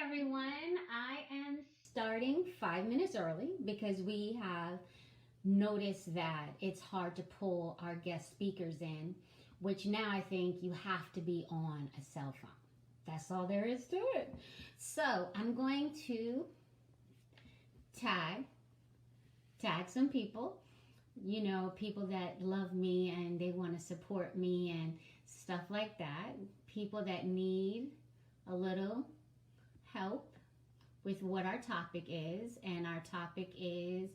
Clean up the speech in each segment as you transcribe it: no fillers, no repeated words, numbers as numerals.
everyone. I am starting 5 minutes early because we have noticed that it's hard to pull our guest speakers in, which now I think you have to be on a cell phone. That's all there is to it. So I'm going to tag tag some people, people that love me and they want to support me and stuff like that. People that need a little help with what our topic is. And our topic is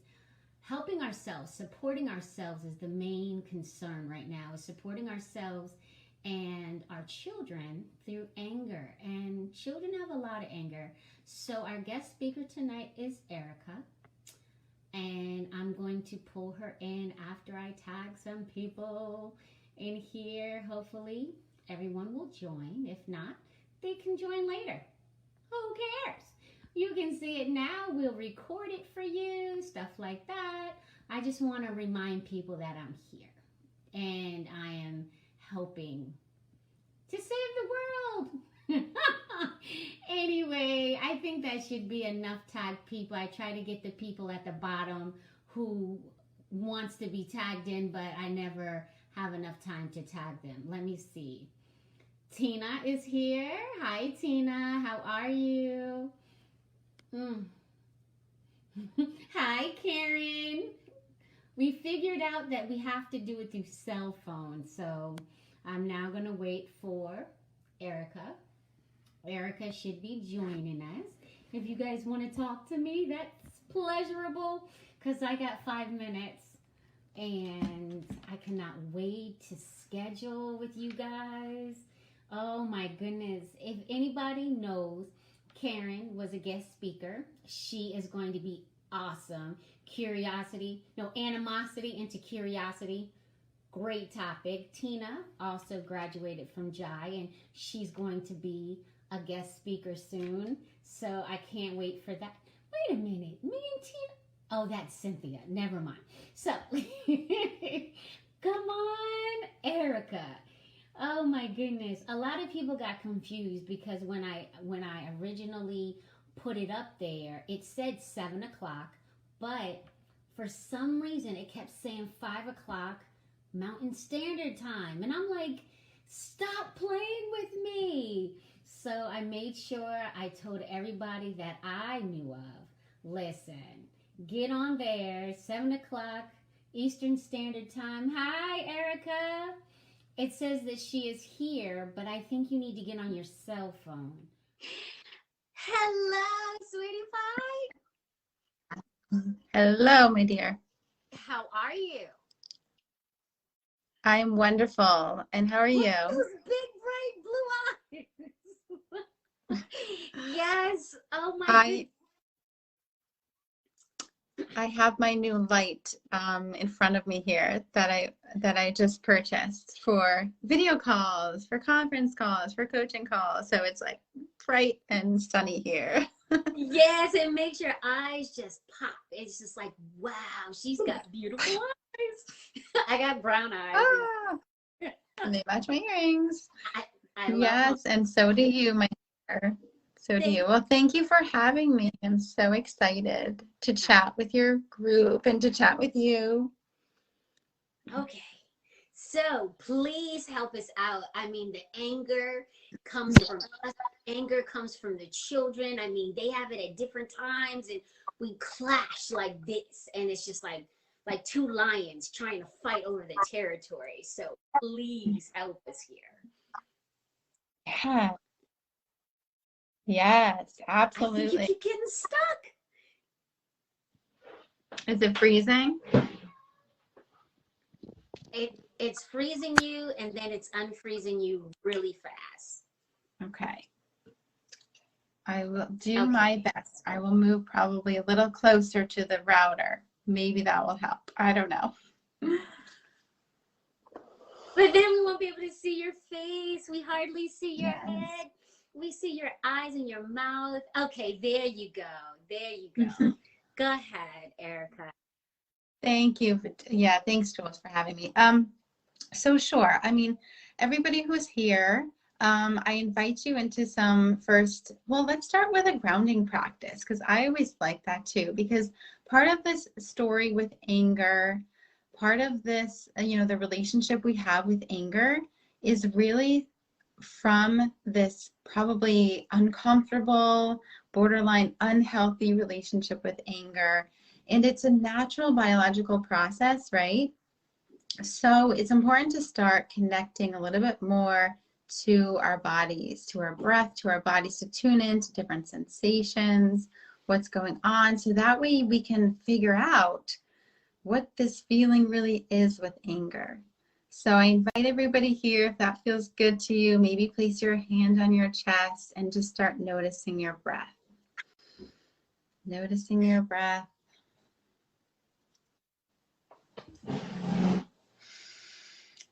helping ourselves. Supporting ourselves is the main concern right now, is supporting ourselves and our children through anger. And children have a lot of anger. So our guest speaker tonight is Erica. And I'm going to pull her in after I tag some people in here. Hopefully everyone will join. If not, they can join later. Who cares? You can see it now. We'll record it for you, stuff like that. I just want to remind people that I'm here and I am helping to save the world. Anyway, I think that should be enough tagged people. I try to get the people at the bottom who wants to be tagged in, but I never have enough time to tag them. Let me see. Tina is here. Hi, Tina. How are you? Hi, Karen. We figured out that we have to do it through cell phone, so I'm now going to wait for Erica. Erica should be joining us. If you guys want to talk to me, that's pleasurable because I got 5 minutes and I cannot wait to schedule with you guys. Oh my goodness. If anybody knows, Karen was a guest speaker. She is going to be awesome. Animosity into curiosity. Great topic. Tina also graduated from JAI and she's going to be a guest speaker soon. So I can't wait for that. Wait a minute. Me and Tina. Oh, that's Cynthia. Never mind. So, come on, Erica. Oh my goodness. A lot of people got confused because when I originally put it up there, it said 7 o'clock, but for some reason it kept saying 5 o'clock Mountain Standard Time. And I'm like, stop playing with me. So I made sure I told everybody that I knew of, listen, get on there, 7 o'clock Eastern Standard Time. Hi, Erica. It says that she is here, but I think you need to get on your cell phone. Hello, sweetie pie. Hello, my dear. How are you? I'm wonderful. And how are you? Those big, bright blue eyes. Yes. Oh, my goodness. I have my new light in front of me here that I just purchased for video calls, for conference calls, for coaching calls. So it's like bright and sunny here. Yes, it makes your eyes just pop. It's just like, wow, she's got beautiful eyes. I got brown eyes. Ah, and they match my earrings. I love yes, them. And so do you, my dear. So do you. Well, thank you for having me. I'm so excited to chat with your group and to chat with you. Okay. So please help us out. I mean, the anger comes from us. Anger comes from the children. I mean, they have it at different times and we clash like this. And it's just like two lions trying to fight over the territory. So please help us here. Yeah. Yes, absolutely. I think you keep getting stuck. Is it freezing? It's freezing you and then it's unfreezing you really fast. Okay. I will do my best. I will move probably a little closer to the router. Maybe that will help. I don't know. But then we won't be able to see your face. We hardly see your head. We see your eyes and your mouth. Okay, there you go. There you go. Go ahead, Erica. Thank you. Yeah, thanks, Jules, for having me. So sure. I mean, everybody who's here, I invite you into some first, well, let's start with a grounding practice, because I always like that too, because part of this story with anger, part of this, the relationship we have with anger is really from this probably uncomfortable, borderline unhealthy relationship with anger. And it's a natural biological process, right? So it's important to start connecting a little bit more to our bodies, to our breath, to our bodies, to tune into different sensations, what's going on. So that way we can figure out what this feeling really is with anger. So I invite everybody here, if that feels good to you, maybe place your hand on your chest and just start noticing your breath. Noticing your breath.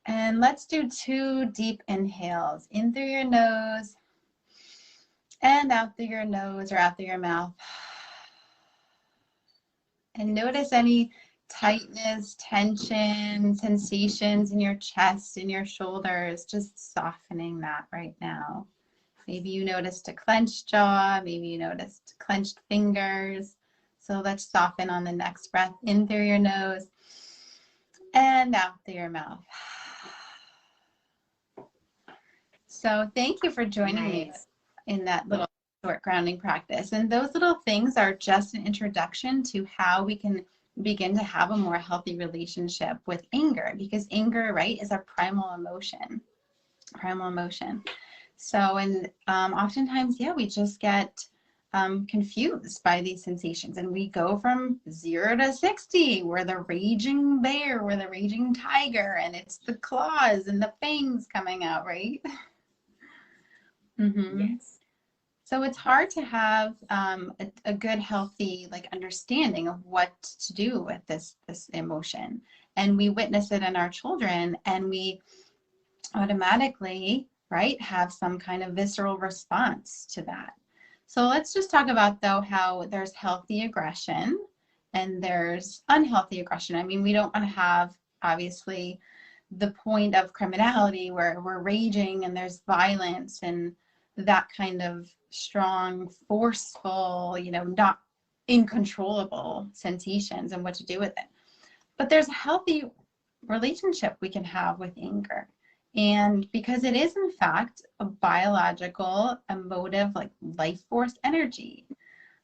And let's do 2 deep inhales, in through your nose and out through your nose or out through your mouth. And notice any tightness, tension, sensations in your chest, in your shoulders, just softening that right now. Maybe you noticed a clenched jaw, maybe you noticed clenched fingers. So let's soften on the next breath, in through your nose and out through your mouth. So thank you for joining me in that little short grounding practice. And those little things are just an introduction to how we can begin to have a more healthy relationship with anger, because anger, right, is a primal emotion. So, and oftentimes, yeah, we just get confused by these sensations, and we go from 0 to 60. We're the raging bear, we're the raging tiger, and it's the claws and the fangs coming out, right? Mm-hmm. Yes. So it's hard to have a good, healthy, understanding of what to do with this emotion. And we witness it in our children, and we automatically, right, have some kind of visceral response to that. So let's just talk about, though, how there's healthy aggression and there's unhealthy aggression. I mean, we don't want to have, obviously, the point of criminality where we're raging and there's violence and that kind of strong, forceful, not uncontrollable sensations and what to do with it. But there's a healthy relationship we can have with anger. And because it is, in fact, a biological, emotive, life force energy.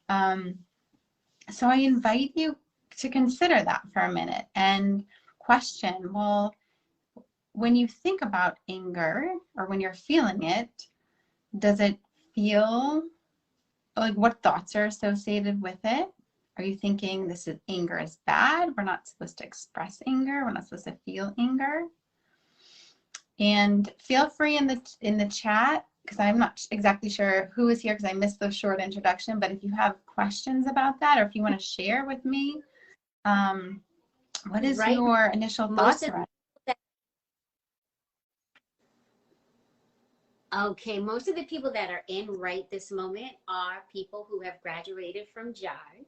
So I invite you to consider that for a minute and question, well, when you think about anger or when you're feeling it, does it feel like, what thoughts are associated with it? Are you thinking anger is bad? We're not supposed to express anger. We're not supposed to feel anger. And feel free in the chat, because I'm not exactly sure who is here because I missed the short introduction, but if you have questions about that, or if you want to share with me, what is your initial thoughts around it? Okay, most of the people that are in right this moment are people who have graduated from JAI.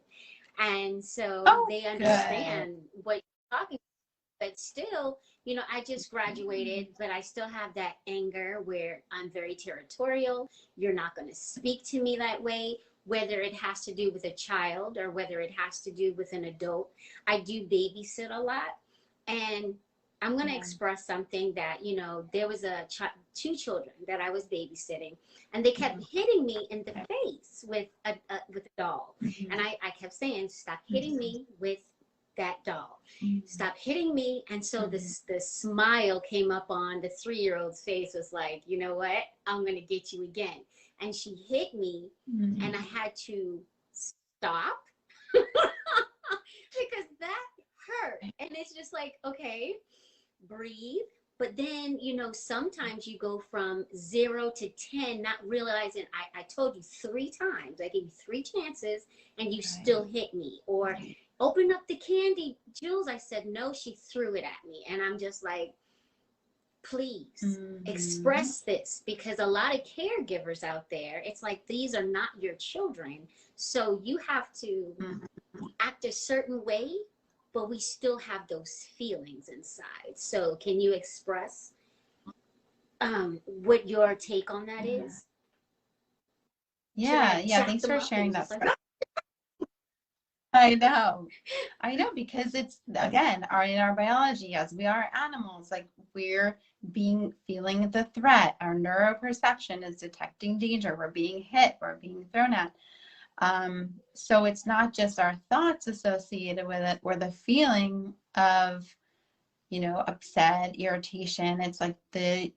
And so they understand what you're talking about. But still, I just graduated, but I still have that anger where I'm very territorial. You're not going to speak to me that way, whether it has to do with a child or whether it has to do with an adult. I do babysit a lot. And I'm going to express something that, there was two children that I was babysitting, and they kept hitting me in the face with a doll. And I kept saying, stop hitting me with that doll. Stop hitting me. And so the smile came up on the 3-year-old's face, was like, you know what? I'm going to get you again. And she hit me, and I had to stop because that hurt. And it's just like, okay, breathe. But then, sometimes you go from 0 to 10, not realizing I told you 3 times, I gave you 3 chances, and you still hit me. Or open up the candy, Jules. I said no, she threw it at me. And I'm just like, please express this, because a lot of caregivers out there, it's like, these are not your children. So you have to act a certain way, but we still have those feelings inside. So can you express? what your take on that is. Should Yeah, I yeah. chat Thanks them for up sharing and that. just like, I know. I know, because it's, again, in our biology, as we are animals, like we're feeling the threat. Our neuroperception is detecting danger. We're being hit, we're being thrown at. So it's not just our thoughts associated with it or the feeling of, upset, irritation. It's like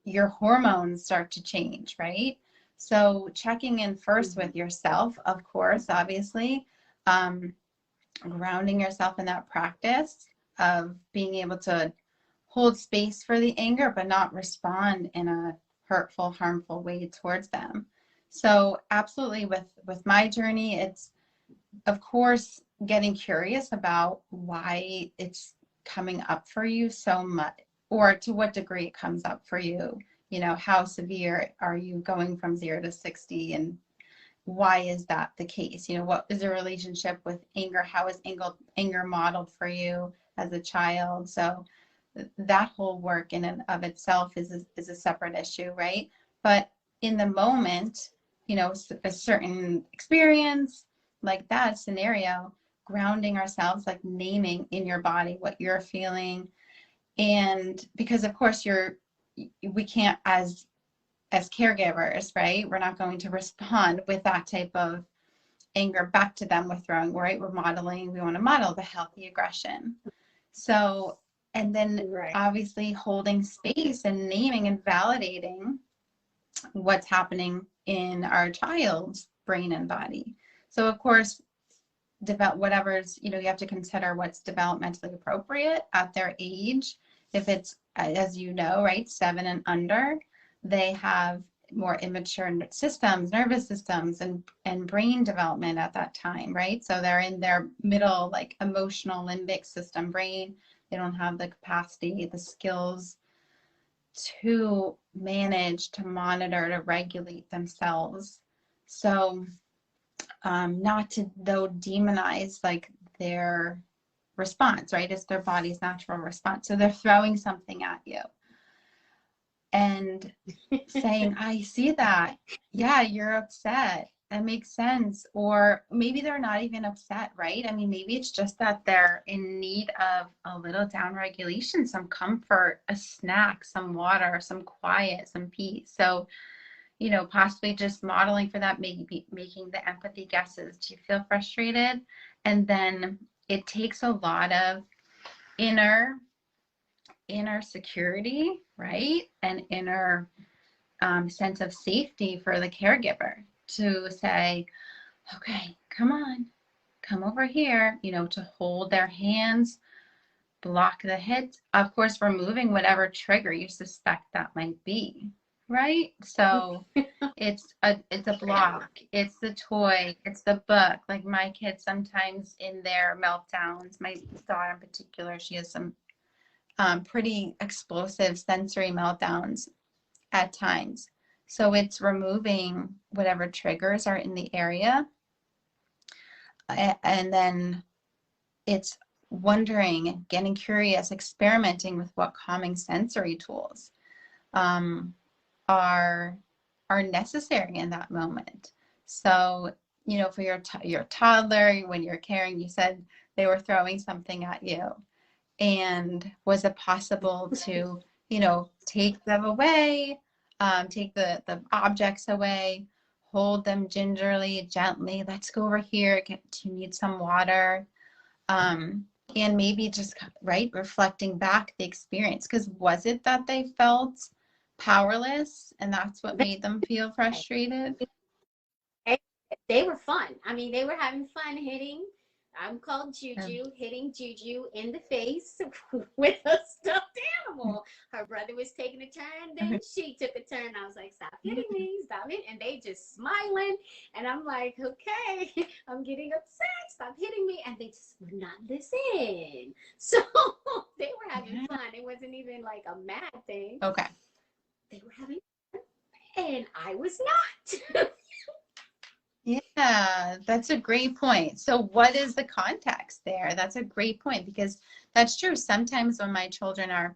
your hormones start to change, right? So checking in first with yourself, of course, obviously. Grounding yourself in that practice of being able to hold space for the anger, but not respond in a hurtful, harmful way towards them. So absolutely, with my journey, it's, of course, getting curious about why it's coming up for you so much, or to what degree it comes up for you. How severe are you going from 0 to 60, and why is that the case? What is the relationship with anger? How is anger modeled for you as a child? So that whole work in and of itself is a separate issue, right? But in the moment, a certain experience like that scenario, grounding ourselves, like naming in your body what you're feeling. And because of course we can't, as caregivers, right? We're not going to respond with that type of anger back to them with throwing, right? We want to model the healthy aggression. So, and then right. obviously holding space and naming and validating what's happening in our child's brain and body. So of course, whatever's, you have to consider what's developmentally appropriate at their age. If it's, as you know, right, 7 and under, they have more immature systems, nervous systems, and brain development at that time, right? So they're in their middle, like, emotional limbic system brain. They don't have the capacity, the skills to manage, to monitor, to regulate themselves. So not to, though, demonize like their response, right? It's their body's natural response. So they're throwing something at you and saying, I see that. Yeah, you're upset. That makes sense. Or maybe they're not even upset, right? I mean, maybe it's just that they're in need of a little down regulation, some comfort, a snack, some water, some quiet, some peace. So, possibly just modeling for that, maybe making the empathy guesses. Do you feel frustrated? And then it takes a lot of inner security, right? And inner sense of safety for the caregiver to say, okay, come on, come over here, to hold their hands, block the hit, of course, removing whatever trigger you suspect that might be, right? So it's a block, it's the toy, it's the book. Like my kids sometimes in their meltdowns, my daughter in particular, she has some pretty explosive sensory meltdowns at times. So it's removing whatever triggers are in the area, and then it's wondering, getting curious, experimenting with what calming sensory tools are necessary in that moment. So, for your toddler, when you're caring, you said they were throwing something at you, and was it possible to, take them away, take the objects away, hold them gingerly, gently. Let's go over here. Do you need some water? And maybe just, right, reflecting back the experience, because was it that they felt powerless and that's what made them feel frustrated? They were fun. I mean, they were having fun hitting. I'm called Juju, hitting Juju in the face with a stuffed animal. Her brother was taking a turn, then she took a turn. I was like, stop hitting me, stop it. And they just smiling. And I'm like, okay, I'm getting upset, stop hitting me. And they just would not listen. So they were having fun. It wasn't even like a mad thing. Okay. They were having fun, and I was not. Yeah, that's a great point. So what is the context there? That's a great point, because that's true. Sometimes when my children are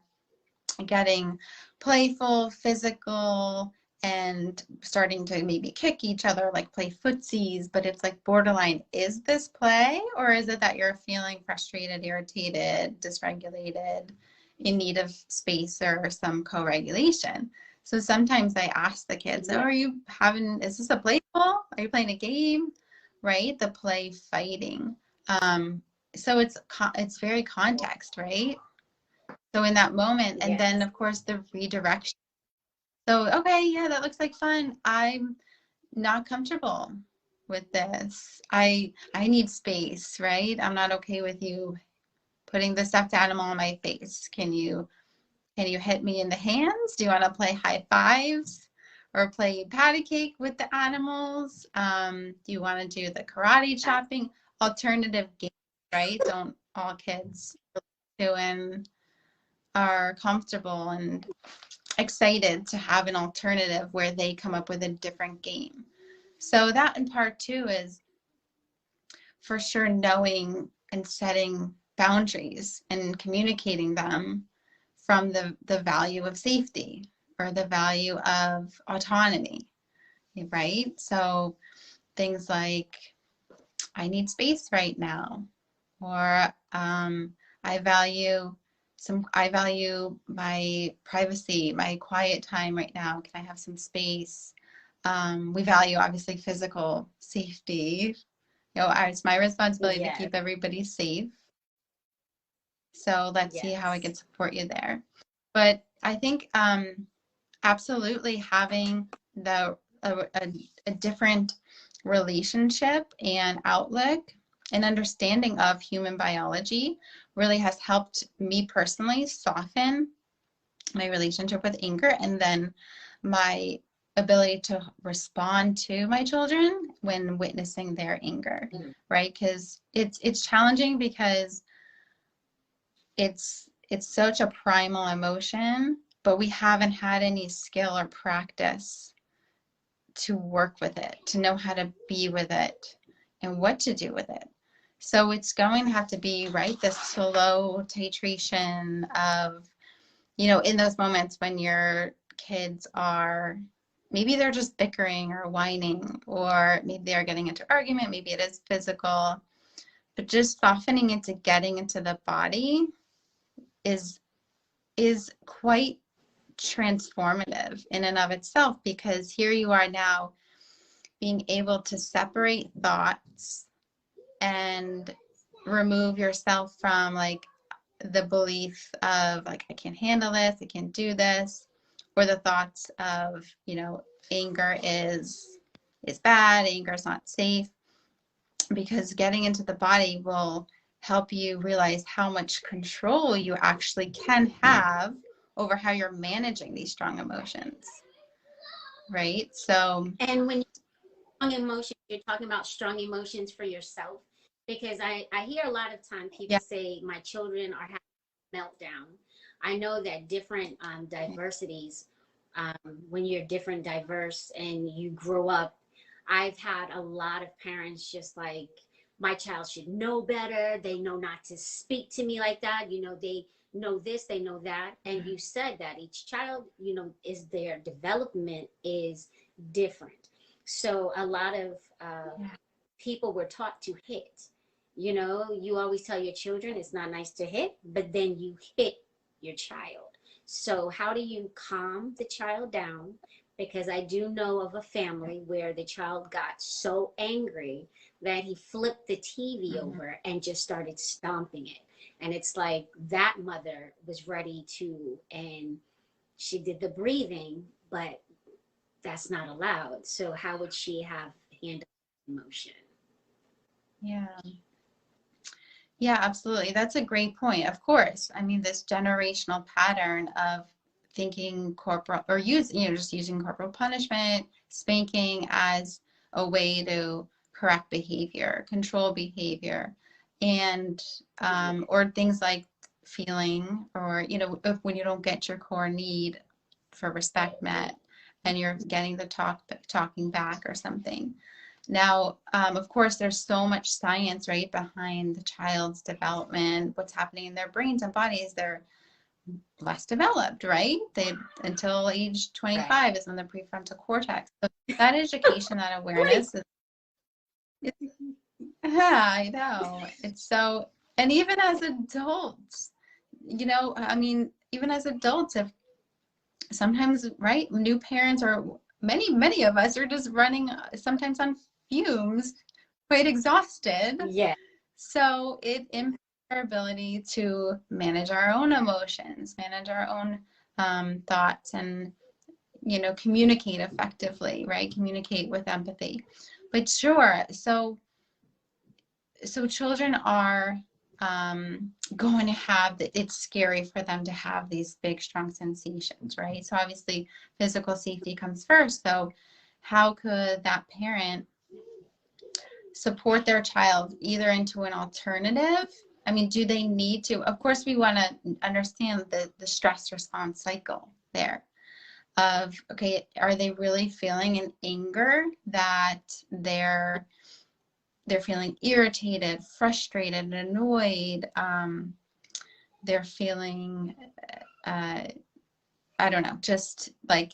getting playful, physical, and starting to maybe kick each other, like play footsies, but it's like borderline, is this play, or is it that you're feeling frustrated, irritated, dysregulated, in need of space or some co-regulation? So sometimes I ask the kids, oh, is this a playful? Are you playing a game? Right? The play fighting. So it's very context, right? So in that moment, and then of course the redirection. So, okay, yeah, that looks like fun. I'm not comfortable with this. I need space, right? I'm not okay with you putting the stuffed animal on my face. Can you hit me in the hands? Do you want to play high fives or play patty cake with the animals? Do you want to do the karate chopping? Alternative games, right? Don't all kids doing are comfortable and excited to have an alternative where they come up with a different game. So that in part two is for sure knowing and setting boundaries and communicating them from the value of safety or the value of autonomy, right? So things like, I need space right now, or I value my privacy, my quiet time right now. Can I have some space? We value obviously physical safety. It's my responsibility to keep everybody safe. So let's see how I can support you there. But I think absolutely having a different relationship and outlook and understanding of human biology really has helped me personally soften my relationship with anger, and then my ability to respond to my children when witnessing their anger, right? Because it's challenging because it's such a primal emotion, but we haven't had any skill or practice to work with it, to know how to be with it and what to do with it. So it's going to have to be, right, this slow titration of, in those moments when your kids are, maybe they're just bickering or whining, or maybe they're getting into argument, maybe it is physical, but just softening into getting into the body is quite transformative in and of itself, because here you are now being able to separate thoughts and remove yourself from like the belief of like, I can't handle this, I can't do this, or the thoughts of, anger is bad, anger is not safe, because getting into the body will help you realize how much control you actually can have over how you're managing these strong emotions, right? So, and when strong emotions, you're talking about strong emotions for yourself, because I hear a lot of time people say my children are having a meltdown. I know that different diversities, when you're different, diverse, and you grow up, I've had a lot of parents just like, my child should know better. They know not to speak to me like that. They know this, they know that. And you said that each child, is their development is different. So a lot of people were taught to hit. You always tell your children it's not nice to hit, but then you hit your child. So how do you calm the child down? Because I do know of a family where the child got so angry that he flipped the TV over and just started stomping it. And it's like that mother was ready to, and she did the breathing, but that's not allowed. So how would she have handled emotion? Yeah, absolutely. That's a great point. Of course. I mean, this generational pattern of thinking corporal, or just using corporal punishment, spanking as a way to correct behavior, control behavior, and or things like feeling, or when you don't get your core need for respect met, and you're getting the talking back or something. Now, of course, there's so much science right behind the child's development, what's happening in their brains and bodies, their less developed, right? They until age 25 is when the prefrontal cortex. So that education, that awareness is, yeah, I know. It's so, and even as adults, you know, I mean, even as adults, if sometimes, right, new parents or many of us are just running sometimes on fumes, quite exhausted. Yeah. So it impacts our ability to manage our own emotions, manage our own thoughts, and, you know, communicate effectively, right? Communicate with empathy. But sure, so children are going to have it's scary for them to have these big, strong sensations, right? So obviously physical safety comes first. So how could that parent support their child either into an alternative? I mean, do they need to? Of course, we want to understand the stress response cycle there of, okay, are they really feeling an anger that they're feeling irritated, frustrated, annoyed. They're feeling, I don't know, just like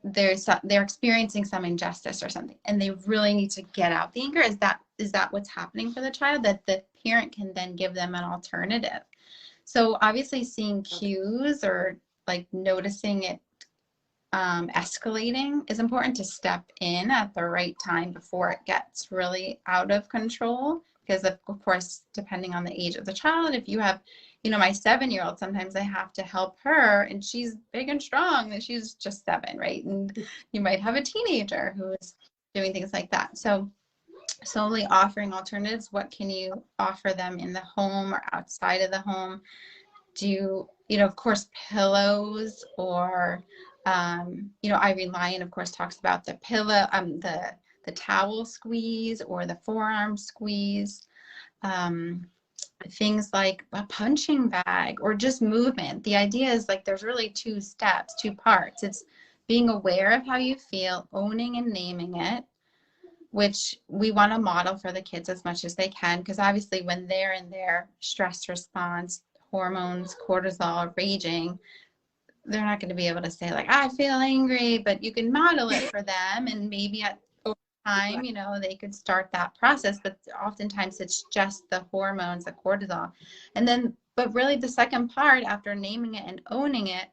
they're experiencing some injustice or something, and they really need to get out the anger. Is that what's happening for the child? That the parent can then give them an alternative. So obviously, seeing cues or like noticing it escalating is important to step in at the right time before it gets really out of control. Because of course, depending on the age of the child, if you have, you know, my 7-year-old, sometimes I have to help her and she's big and strong and she's just 7, right? And you might have a teenager who's doing things like that. So slowly offering alternatives. What can you offer them in the home or outside of the home? Do you know, of course, pillows or you know, Ivy Lyon, of course, talks about the pillow, the towel squeeze or the forearm squeeze, things like a punching bag or just movement. The idea is like there's really 2 steps, 2 parts. It's being aware of how you feel, owning and naming it, which we want to model for the kids as much as they can, because obviously when they're in their stress response, hormones, cortisol, raging, they're not going to be able to say like, I feel angry, but you can model it for them, and maybe at over time, you know, they could start that process. But oftentimes it's just the hormones, the cortisol. And then, but really the second part, after naming it and owning it,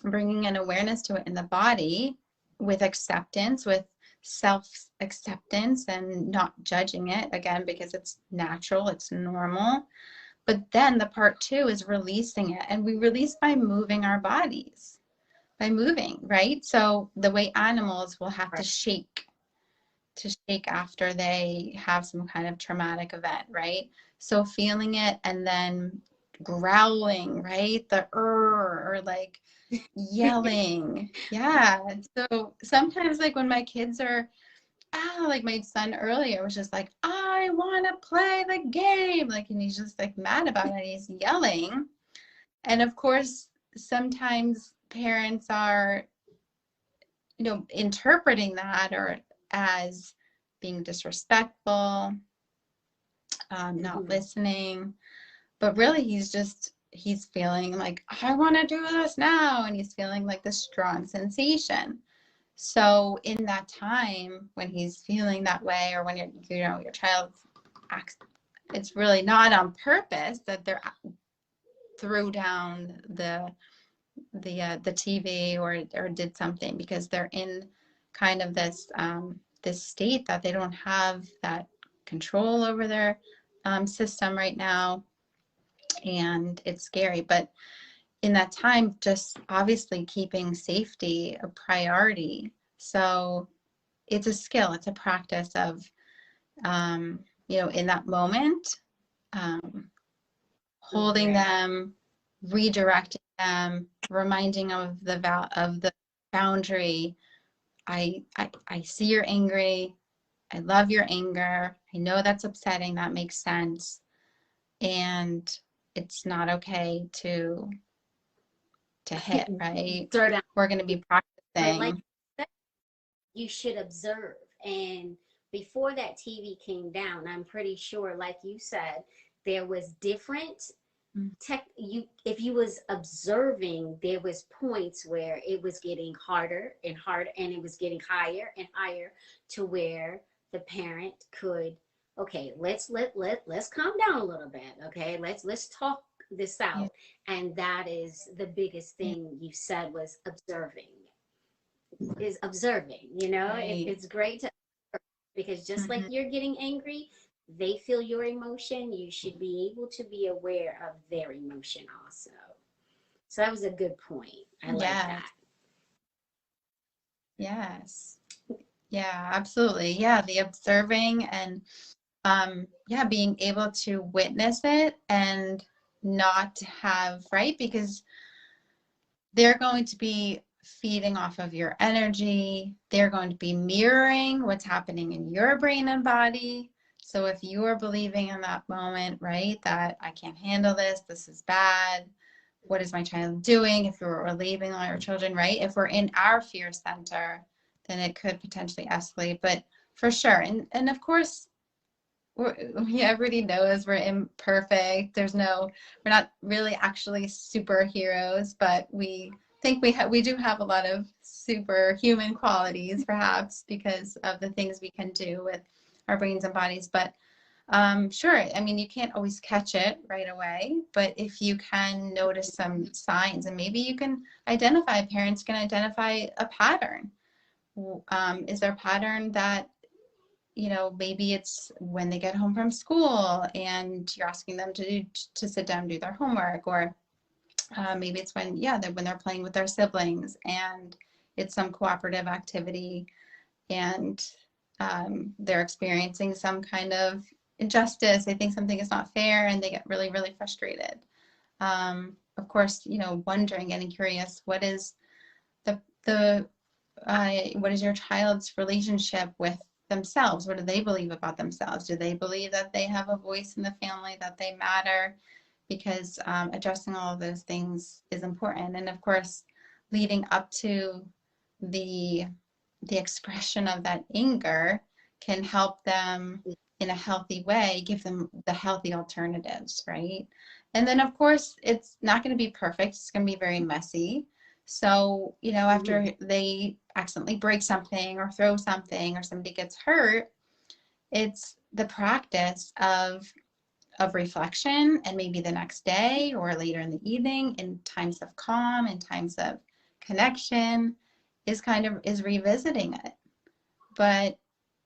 bringing an awareness to it in the body with acceptance, with self-acceptance, and not judging it again, because it's natural, it's normal. But then the part 2 is releasing it. And we release by moving our bodies, by moving, right? So the way animals will have to shake after they have some kind of traumatic event, right? So feeling it and then growling, right? The or like yelling. Yeah. So sometimes like when my kids are like my son earlier was just like, I want to play the game. Like, and he's just like mad about it. He's yelling. And of course, sometimes parents are, you know, interpreting that or as being disrespectful, not listening. But really, he's feeling like, I want to do this now. And he's feeling like this strong sensation. So in that time when he's feeling that way, or when your child acts, it's really not on purpose that they're threw down the TV or did something, because they're in kind of this this state that they don't have that control over their system right now, and it's scary. But in that time, just obviously keeping safety a priority. So it's a skill, it's a practice of, you know, in that moment, holding them, redirecting them, reminding of the boundary. I see you're angry. I love your anger. I know that's upsetting. That makes sense. And it's not okay to hit, right? Throw down. We're going to be But like practicing. you should observe. And before that TV came down, I'm pretty sure, like you said, there was different if you was observing, there was points where it was getting harder and harder, and it was getting higher and higher, to where the parent could, okay, let's calm down a little bit, okay, let's talk this Yeah. out. And that is the biggest Yeah. thing you said, was observing, you know. Right. It's great to, because just like Mhm. you're getting angry, they feel your emotion. You should be able to be aware of their emotion also. So that was a good point. I like Yes. that. Yes. Yeah, absolutely. Yeah, the observing and yeah, being able to witness it and not have, right? Because they're going to be feeding off of your energy. They're going to be mirroring what's happening in your brain and body. So if you are believing in that moment, right, that I can't handle this, this is bad, what is my child doing? If you're relieving all your children, right? If we're in our fear center, then it could potentially escalate. But for sure, and of course, everybody knows we're imperfect. We're not really actually superheroes, but we think we do have a lot of superhuman qualities, perhaps because of the things we can do with our brains and bodies. But sure, I mean, you can't always catch it right away, but if you can notice some signs, and maybe you can identify, parents can identify a pattern. Is there a pattern that, maybe it's when they get home from school and you're asking them to sit down and do their homework, or maybe it's when they're playing with their siblings and it's some cooperative activity, and they're experiencing some kind of injustice. They think something is not fair and they get really, really frustrated. Of course, wondering, getting curious, what is the what is your child's relationship with themselves? What do they believe about themselves? Do they believe that they have a voice in the family, that they matter? Because addressing all of those things is important. And of course, leading up to the expression of that anger can help them in a healthy way, give them the healthy alternatives, right? And then of course, it's not going to be perfect. It's going to be very messy. So, after they accidentally break something or throw something or somebody gets hurt, it's the practice of reflection, and maybe the next day or later in the evening, in times of calm and times of connection, is revisiting it. But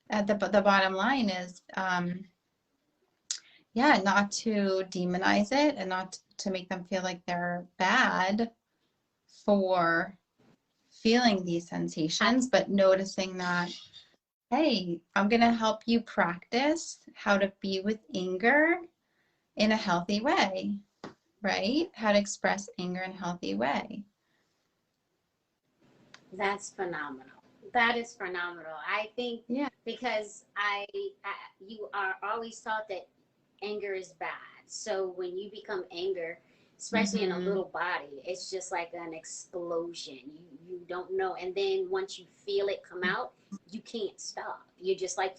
at the bottom line is, not to demonize it and not to make them feel like they're bad for feeling these sensations, but noticing that, hey, I'm going to help you practice how to be with anger in a healthy way, right? How to express anger in a healthy way. That's phenomenal. That is phenomenal. I think, Yeah. because you are always taught that anger is bad. So when you become anger, especially in a Mm-hmm. little body, it's just like an explosion. You don't know, and then once you feel it come out, you can't stop. You're just like,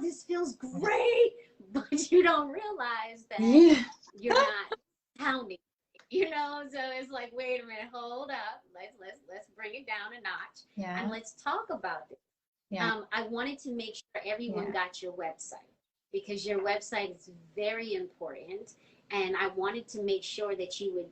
this feels great, but you don't realize that Yeah. you're not counting. So it's like, wait a minute, hold up, let's bring it down a notch, Yeah. and let's talk about this. Yeah. I wanted to make sure everyone Yeah. got your website, because your website is very important. And I wanted to make sure that you would,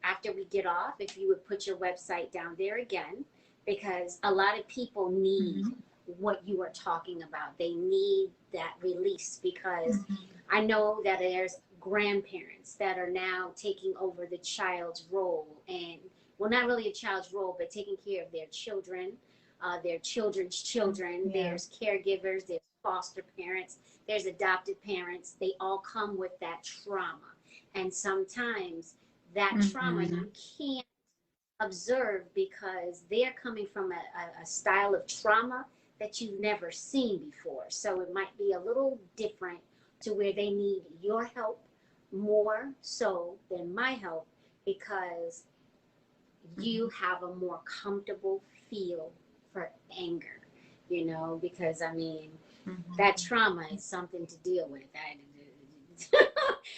after we get off, if you would put your website down there again, because a lot of people need what you are talking about. They need that release, because I know that there's grandparents that are now taking over the child's role, and, well, not really a child's role, but taking care of their children's children. Yeah. There's caregivers, there's foster parents, there's adopted parents. They all come with that trauma. And sometimes that trauma you can't observe, because they're coming from a style of trauma that you've never seen before. So it might be a little different, to where they need your help more so than my help, because you have a more comfortable feel for anger, because I mean, that trauma is something to deal with.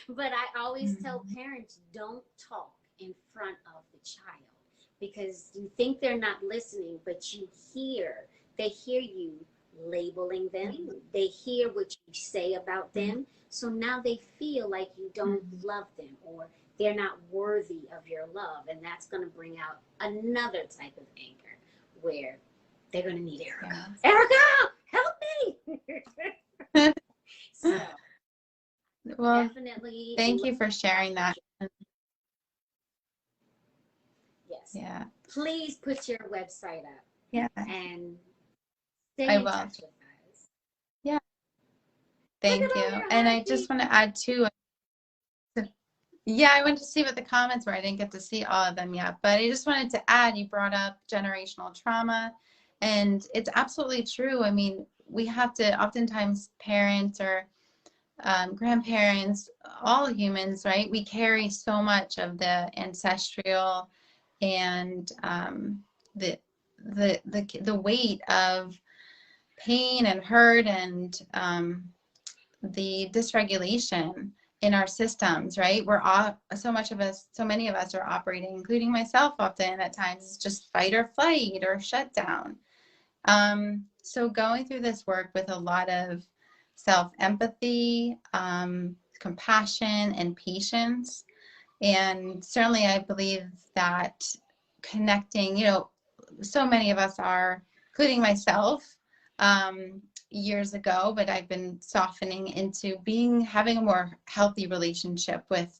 But I always tell parents, don't talk in front of the child, because you think they're not listening, but they hear you labeling them. They hear what you say about them. So now they feel like you don't love them, or they're not worthy of your love. And that's going to bring out another type of anger where they're going to need Erica. Yeah. Erica, help me. So, well, definitely. Thank you for sharing that. Yes. Yeah. Please put your website up. Yeah. And stay I in will. touch with us. Yeah. Thank you. And I just want to add too. Yeah, I went to see what the comments were. I didn't get to see all of them yet, but I just wanted to add, you brought up generational trauma, and it's absolutely true. I mean, we have to, oftentimes parents or grandparents, all humans, right? We carry so much of the ancestral and the weight of pain and hurt and the dysregulation in our systems, right? So many of us are operating, including myself often at times, it's just fight or flight or shutdown. So going through this work with a lot of self-empathy, compassion, and patience. And certainly I believe that connecting, so many of us are, including myself, years ago, but I've been softening into having a more healthy relationship with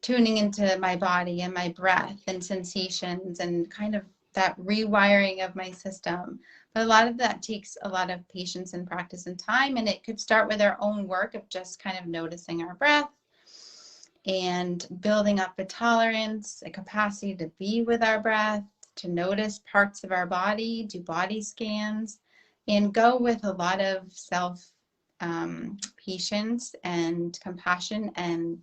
tuning into my body and my breath and sensations and kind of that rewiring of my system. But a lot of that takes a lot of patience and practice and time. And it could start with our own work of just kind of noticing our breath and building up a tolerance, a capacity to be with our breath, to notice parts of our body, do body scans, and go with a lot of self patience and compassion and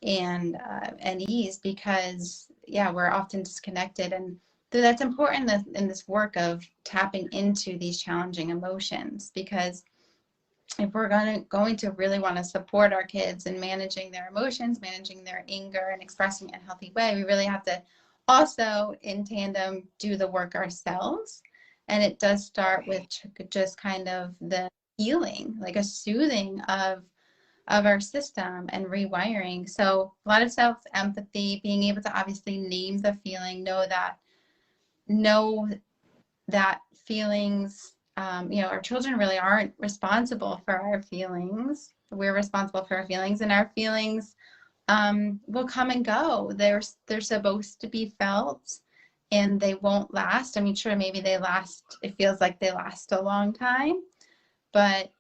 ease, because we're often disconnected. And so that's important in this work of tapping into these challenging emotions, because if we're going to really want to support our kids in managing their emotions, managing their anger, and expressing it in a healthy way, we really have to also in tandem do the work ourselves. And it does start with just kind of the healing, like a soothing of our system and rewiring. So a lot of self-empathy, being able to obviously name the feeling, know that feelings, our children really aren't responsible for our feelings. We're responsible for our feelings, and our feelings will come and go. They're supposed to be felt, and they won't last. I mean, sure, maybe they last, it feels like they last a long time, but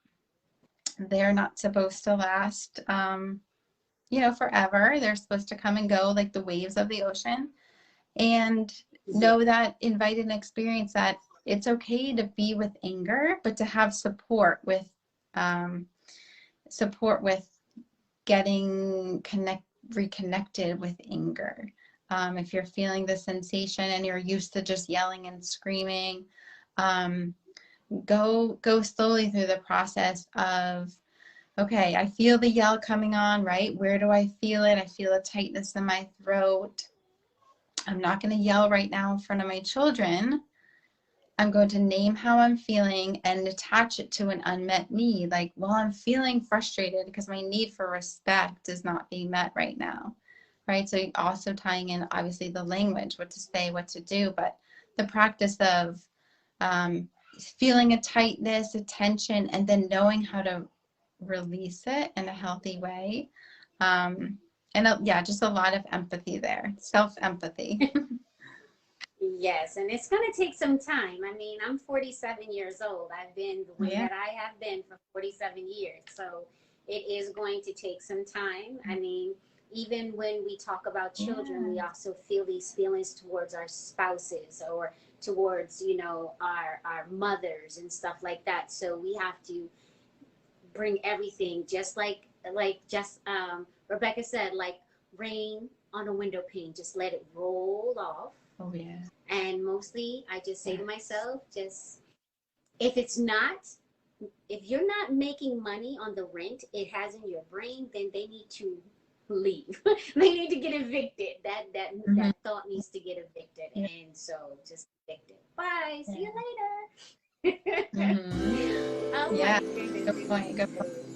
they're not supposed to last, forever. They're supposed to come and go like the waves of the ocean. And know that, invite and experience that it's okay to be with anger, but to have support with getting reconnected with anger. If you're feeling the sensation and you're used to just yelling and screaming, go slowly through the process of, okay, I feel the yell coming on, right? Where do I feel it? I feel a tightness in my throat. I'm not going to yell right now in front of my children. I'm going to name how I'm feeling and attach it to an unmet need. Like, well, I'm feeling frustrated because my need for respect is not being met right now, right? So also tying in, obviously, the language, what to say, what to do, but the practice of feeling a tightness, a tension, and then knowing how to release it in a healthy way. Just a lot of empathy there, self-empathy. Yes, and it's going to take some time. I mean, I'm 47 years old. I've been the way that I have been for 47 years. So it is going to take some time. I mean, even when we talk about children, we also feel these feelings towards our spouses or towards, our mothers and stuff like that. So we have to bring everything, just like Rebecca said, like rain on a window pane, just let it roll off. Oh, yeah. And mostly I just say to myself, if it's not if you're not making money on the rent it has in your brain, then they need to leave. They need to get evicted. That thought needs to get evicted. Yeah. And so just evict it. Bye. See you Yeah. later. Mhm. Oh Yeah. my goodness. Good point. Good point.